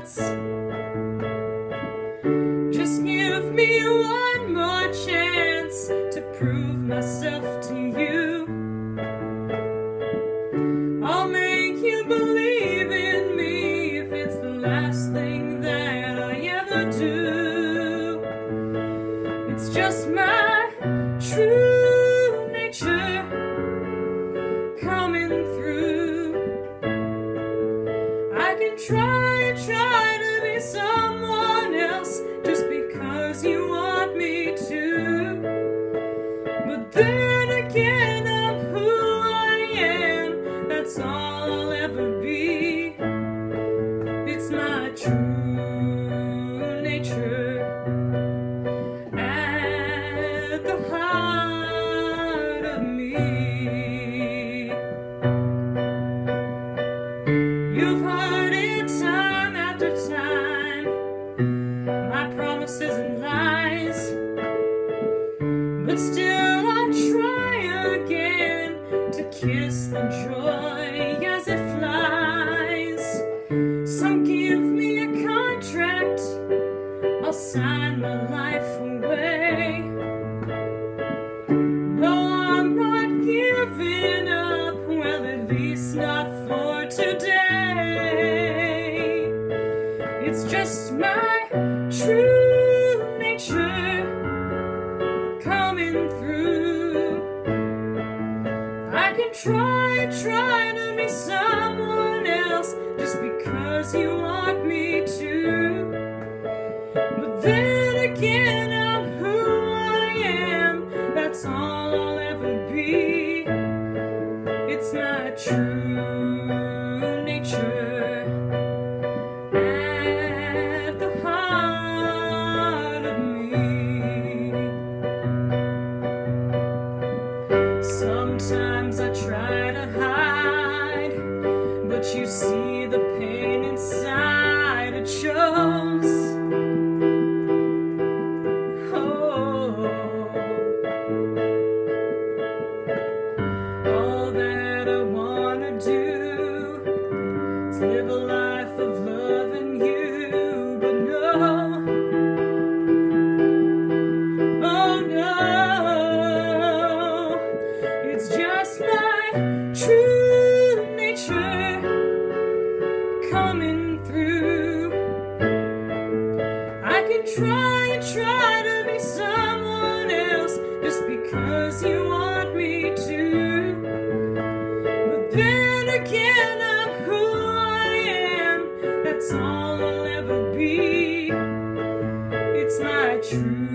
thoughts. Just give me one more chance to prove myself to you. I'll make you believe in me if it's the last thing that I ever do. It's just my true nature coming through. I can try to be someone else just because you want me to, but then again I'm who I am, that's all I'll ever be. It's my true nature at the heart of me. You've heard it time after time, my promises and lies, but still I'll try again to kiss the joy as it flies. Some give me a contract, I'll sign my life away. No, I'm not giving up, well, at least not for today. It's just my true nature coming through. I can try to be someone else just because you want me to, but then again I'm who I am, that's all I'll ever be. It's my true nature at the heart of me. Sometimes I try to hide, but you see the pain inside, it shows. Oh, all that I wanna do is live a life of loving you, but no, oh no, it's just my true nature coming through. I can try to be someone else just because you want me to, but then again I'm who I am, that's all I'll ever be. It's my true